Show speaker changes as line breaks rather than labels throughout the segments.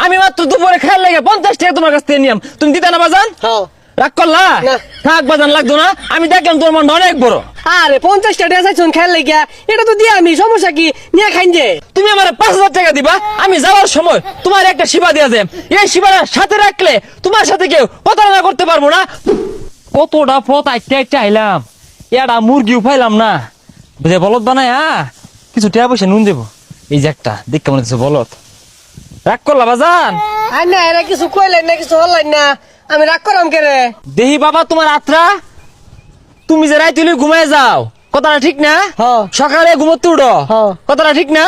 আমি মাত্র দুপুরে খেয়াল লাগে 50 টাকা তোমার কাছ থেকে নিয়াম, তুমি দিতে না বাজান? রাগ করলা? থাক বাজান, লাগতো না। আমি দেখলাম তোর মনটা অনেক বড়।
আরে 50 টাকা চাইছুন খেয়াল লাগিয়া, এটা তো দিয়া আমি, সমস্যা কি নিয়ে খাইন যে।
তুমি আমার 5000 টাকা দিবা, আমি যাওয়ার সময় তোমার একটা সেবা দিয়া যাই। এই সেবাটা সাথে রাখলে তোমার সাথে কেউ প্রতারণা করতে পারবো না। কতটা পথ আইতে আইতে আইলাম, এটা মুরগিও পাইলাম না। বুঝে বলদ বানায় কিছু টাকা পয়সা নুন দেবো। এই যে একটা দেখ কেমন হচ্ছে বলদ। রাগ করলা বাজান?
আর না এরা কিছু কইলেন না, কিছু হলেন না, আমি রাগ করাম কে রে?
দেহি বাবা তোমার আত্রা, তুমি যে রাইতে ঘুমায় যাও, কথাটা ঠিক না? সকালে ঘুমোতে উঠো, কথাটা ঠিক না?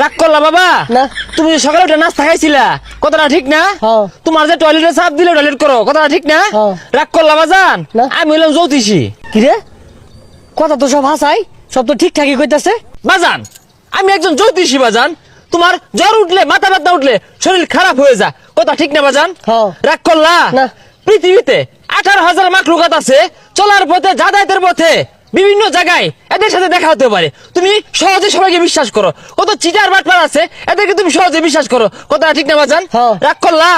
রাগ করলা বাবা?
না।
তুমি যে সকালে উঠে নাস্তা খাইছিলা, কথাটা ঠিক না? তোমার যে টয়লেটে চাপ দিলে টয়লেট করো, কথাটা ঠিক না? রাগ করলা বাজান? আমি হইলাম জ্যোতিষী।
কি রে, কথা তো সব হাসাই, সব তো ঠিকঠাকই কইতাছে
বাজান আমি একজন জ্যোতিষী বাজান। তোমার জ্বর উঠলে, মাথা ব্যথা উঠলে শরীর খারাপ হয়ে যায়, কথা ঠিক না বাজান? রাগ করলা?
না।
পৃথিবীতে 18,000 মাখলুকাত আছে, চলার পথে, যাতায়াতের পথে, বিভিন্ন জায়গায় এদের সাথে দেখা হতে পারে। তুমি সহজে সবাইকে বিশ্বাস করো। কত চিটার বাটপার আছে, এদেরকে তুমি সহজে বিশ্বাস করো, কথা ঠিক না বাজান? রাগ করলা?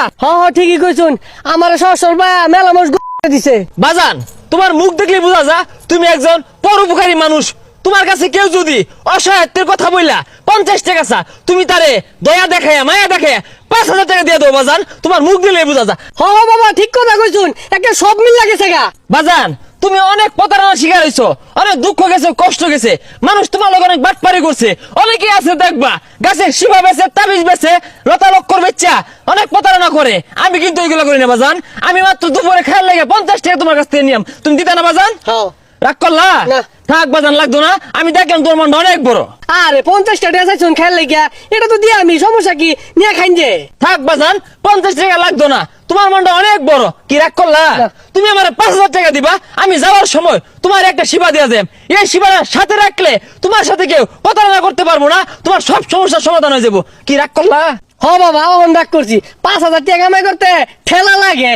ঠিকই কইছুন, আমার সরসর বা মেলা মানুষ দিছে।
বাজান তোমার মুখ দেখলে বোঝা যা তুমি একজন পরোপকারী মানুষ। তোমার কাছে কেউ যদি অসহায়ত্বের কথা বললা 50 টাকা চা, তুমি তারে দয়া দেখায়, মায়া দেখায় 5,000 টাকা দিয়ে দাও বাজান। তোমার মুখ দিলে বোঝা যা।
বাবা ঠিক কথা কইছুন, একটা সব মিল লাগেছে গা।
বাজান তুমি অনেক প্রতারণার শিকার হইছো, অনেক দুঃখ গেছে, কষ্ট গেছে, মানুষ তোমার লোক অনেক বাটপারি করছে। অনেকে আছে দেখবা গাছের শিবা বেচে, তাবিজ বেচে, লতা লক্কর বেচা অনেক প্রতারণা করে। আমি কিন্তু ওইগুলো করি না বাজান। আমি মাত্র দুপুরে খেয়াল লাগে 50 টাকা তোমার কাছ থেকে নিয়াম, তুমি দিতে না বাজান? রাগ করলা? থাক বাজান, লাগতো না। আমি দেখলাম তোর মনটা অনেক বড়।
আরে 50 টাকা চাইছুন খেয়াল লাগিয়া, এটা তো দিয়া আমি, সমস্যা কি নিয়ে খাইন যে।
থাক বাজান, 50 টাকা লাগতো না। তোমার মনটা অনেক বড়। কি রাগ করলা? তুমি আমার 5,000 টাকা দিবা, আমি যাওয়ার সময় তোমার একটা সেবা দিয়া যাই। এই সেবাটা সাথে রাখলে তোমার সাথে কেউ প্রতারণা করতে পারবো না, তোমার সব সমস্যার সমাধান হয়ে যাবো। কি রাগ করলা?
বাবা, রাগ করছি। 5,000 টাকা কামাই করতে ঠেলা লাগে।